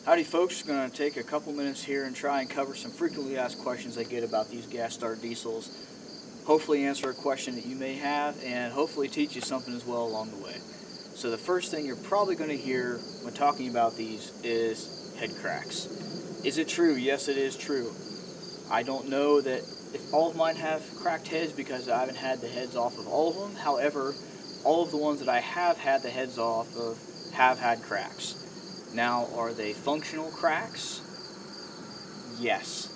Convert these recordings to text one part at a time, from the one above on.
Howdy folks, going to take a couple minutes here and try and cover some frequently asked questions I get about these gas start diesels. Hopefully answer a question that you may have and hopefully teach you something as well along the way. So the first thing you're probably going to hear when talking about these is head cracks. Is it true? Yes, it is true. I don't know that if all of mine have cracked heads because I haven't had the heads off of all of them. However, all of the ones that I have had the heads off of have had cracks. Now, are they functional cracks? Yes.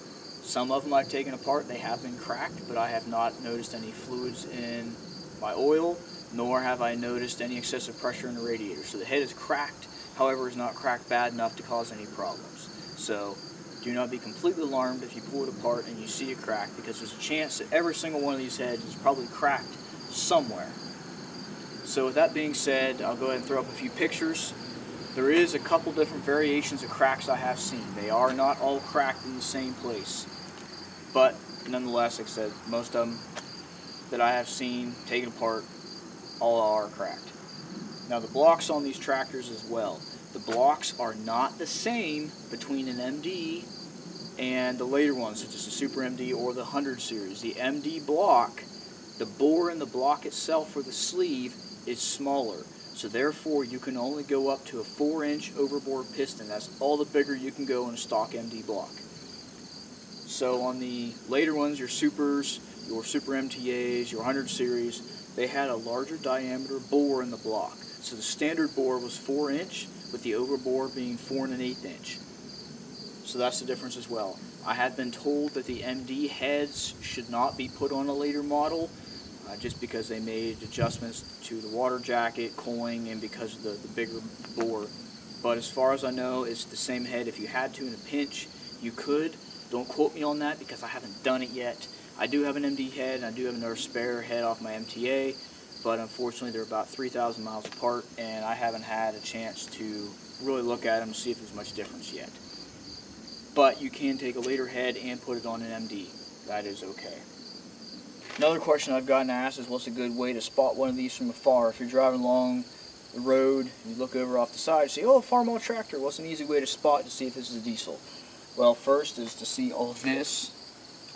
Some of them I've taken apart, they have been cracked, but I have not noticed any fluids in my oil, nor have I noticed any excessive pressure in the radiator. So the head is cracked, however, is not cracked bad enough to cause any problems. So do not be completely alarmed if you pull it apart and you see a crack, because there's a chance that every single one of these heads is probably cracked somewhere. So with that being said, I'll go ahead and throw up a few pictures. There is a couple different variations of cracks I have seen. They are not all cracked in the same place. But nonetheless, like I said, most of them that I have seen taken apart, all are cracked. Now the blocks on these tractors as well. The blocks are not the same between an MD and the later ones, such as the Super MD or the 100 series. The MD block, the bore in the block itself for the sleeve is smaller. So therefore, you can only go up to a 4-inch overbore piston. That's all the bigger you can go in a stock MD block. So on the later ones, your Supers, your Super MTAs, your 100 series, they had a larger diameter bore in the block. So the standard bore was 4-inch, with the overbore being 4 1/8 inch. So that's the difference as well. I have been told that the MD heads should not be put on a later model, just because they made adjustments to the water jacket, coiling, and because of the bigger bore. But as far as I know, it's the same head. If you had to in a pinch, you could. Don't quote me on that because I haven't done it yet. I do have an MD head and I do have another spare head off my MTA, but unfortunately they're about 3,000 miles apart and I haven't had a chance to really look at them to see if there's much difference yet. But you can take a later head and put it on an MD. That is okay. Another question I've gotten asked is, what's a good way to spot one of these from afar? If you're driving along the road, you look over off the side and say, oh, Farmall tractor, what's an easy way to spot to see if this is a diesel? Well, first is to see all of this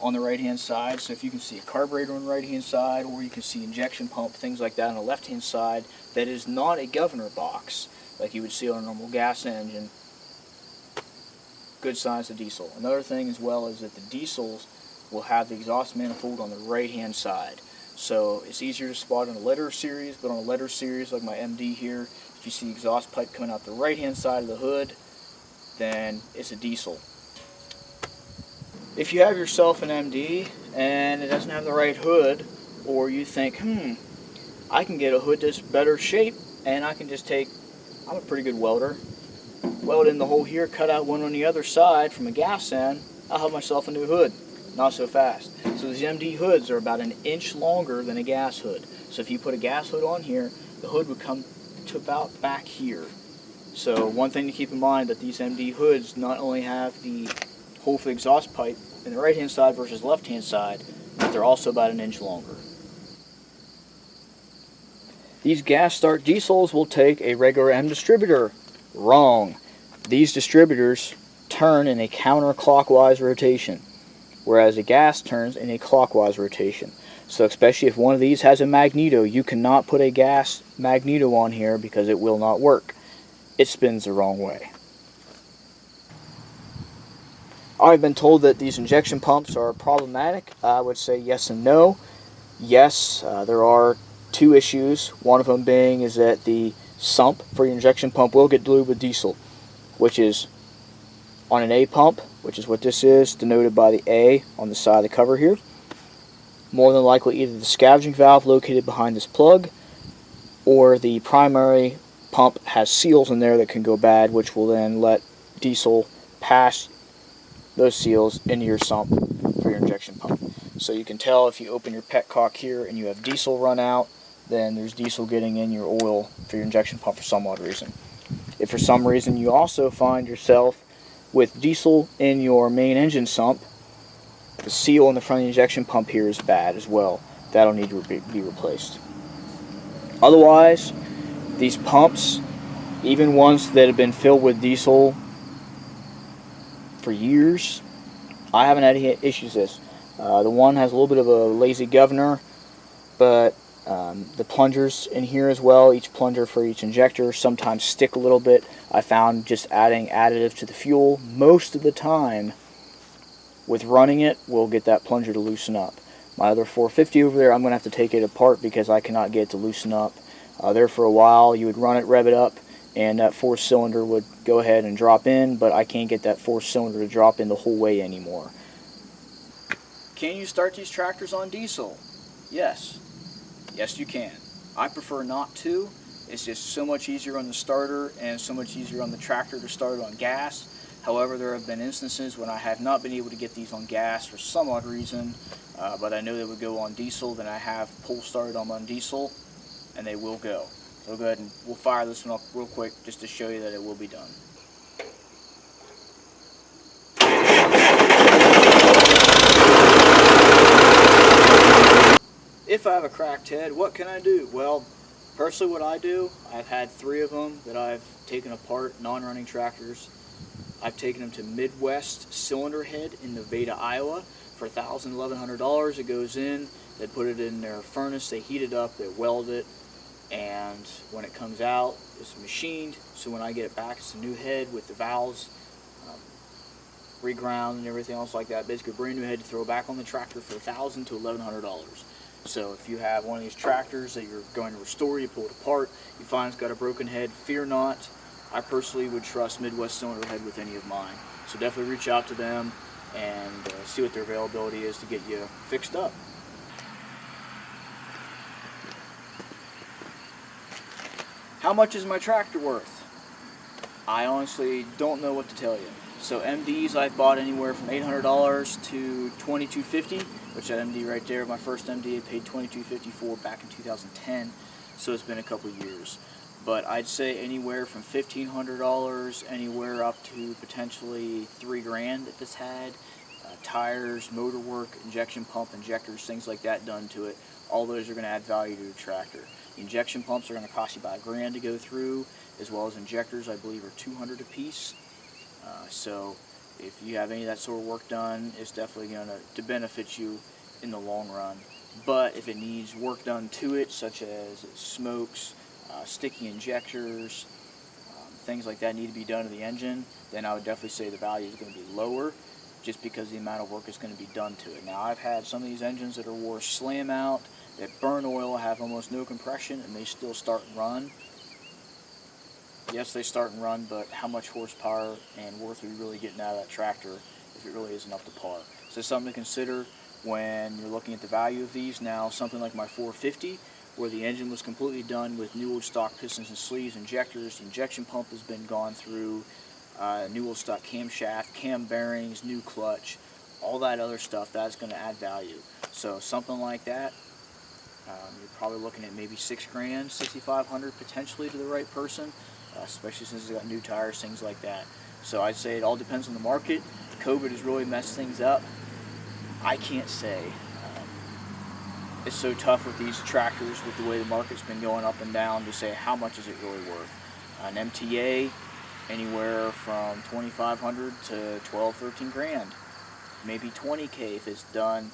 on the right hand side. So if you can see a carburetor on the right hand side, or you can see injection pump, things like that on the left hand side, that is not a governor box like you would see on a normal gas engine, good sign it's a diesel. Another thing as well is that the diesels will have the exhaust manifold on the right hand side. So it's easier to spot on a letter series, but on a letter series like my MD here, if you see exhaust pipe coming out the right hand side of the hood, then it's a diesel. If you have yourself an MD and it doesn't have the right hood, or you think, I can get a hood that's better shape and I can just take, I'm a pretty good welder, weld in the hole here, cut out one on the other side from a gas end, I'll have myself a new hood. Not so fast. So these MD hoods are about 1 inch longer than a gas hood. So if you put a gas hood on here, the hood would come to about back here. So one thing to keep in mind, that these MD hoods not only have the hole for the exhaust pipe in the right hand side versus left hand side, but they're also about 1 inch longer. These gas start diesels will take a regular M distributor. Wrong. These distributors turn in a counterclockwise rotation, whereas a gas turns in a clockwise rotation. So especially if one of these has a magneto, you cannot put a gas magneto on here because it will not work. It spins the wrong way. I've been told that these injection pumps are problematic. I would say yes and no. Yes, there are two issues. One of them being is that the sump for your injection pump will get diluted with diesel, which is on an A pump, which is what this is, denoted by the A on the side of the cover here. More than likely either the scavenging valve located behind this plug, or the primary pump has seals in there that can go bad, which will then let diesel pass those seals into your sump for your injection pump. So you can tell if you open your petcock here and you have diesel run out, then there's diesel getting in your oil for your injection pump for some odd reason. If for some reason you also find yourself with diesel in your main engine sump, the seal in the front of the injection pump here is bad as well. That'll need to be replaced. Otherwise, these pumps, even ones that have been filled with diesel for years. I haven't had any issues with this. The one has a little bit of a lazy governor, but the plungers in here as well, each plunger for each injector, sometimes stick a little bit. I found just adding additive to the fuel most of the time with running it will get that plunger to loosen up. My other 450 over there, I'm going to have to take it apart because I cannot get it to loosen up. There for a while, you would run it, rev it up, and that fourth cylinder would go ahead and drop in, but I can't get that fourth cylinder to drop in the whole way anymore. Can you start these tractors on diesel? Yes. Yes, you can. I prefer not to. It's just so much easier on the starter and so much easier on the tractor to start on gas. However, there have been instances when I have not been able to get these on gas for some odd reason, but I know they would go on diesel. Then I have pull started them on diesel, and they will go. So go ahead and we'll fire this one up real quick just to show you that it will be done. If I have a cracked head, what can I do? Well, personally what I do, I've had 3 of them that I've taken apart, non-running tractors. I've taken them to Midwest Cylinder Head in Nevada, Iowa for $1,000, $1,100. It goes in, they put it in their furnace, they heat it up, they weld it, and when it comes out, it's machined. So when I get it back, it's a new head with the valves reground and everything else like that. Basically a brand new head to throw back on the tractor for $1,000 to $1,100. So if you have one of these tractors that you're going to restore, you pull it apart, you find it's got a broken head, fear not. I personally would trust Midwest Cylinder Head with any of mine. So definitely reach out to them and see what their availability is to get you fixed up. How much is my tractor worth? I honestly don't know what to tell you. So MDs I've bought anywhere from $800 to $2,250, which that MD right there, my first MD I paid $2,250 for back in 2010. So it's been a couple years. But I'd say anywhere from $1,500, anywhere up to potentially $3,000 if it's had tires, motor work, injection pump, injectors, things like that done to it. All those are going to add value to the tractor. The injection pumps are going to cost you about $1,000 to go through, as well as injectors, I believe, are $200 a piece. So if you have any of that sort of work done, it's definitely going to benefit you in the long run. But if it needs work done to it, such as smokes, sticky injectors, things like that need to be done to the engine, then I would definitely say the value is going to be lower just because the amount of work is going to be done to it. Now I've had some of these engines that are wore slam out, that burn oil, have almost no compression, and they still start and run. Yes, they start and run, but how much horsepower and worth are you really getting out of that tractor if it really isn't up to par? So it's something to consider when you're looking at the value of these. Now something like my 450, where the engine was completely done with new old stock pistons and sleeves, injectors, the injection pump has been gone through, new old stock camshaft, cam bearings, new clutch, all that other stuff, that's going to add value. So something like that, you're probably looking at maybe $6,000, $6,500 potentially to the right person, especially since it's got new tires, things like that. So I'd say it all depends on the market. COVID has really messed things up. I can't say. It's so tough with these tractors, with the way the market's been going up and down, to say how much is it really worth. An MTA, anywhere from $2,500 to $12,000, $13,000, maybe $20,000 if it's done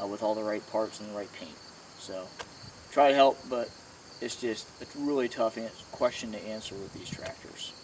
with all the right parts and the right paint. So try to help, but it's just a really tough question to answer with these tractors.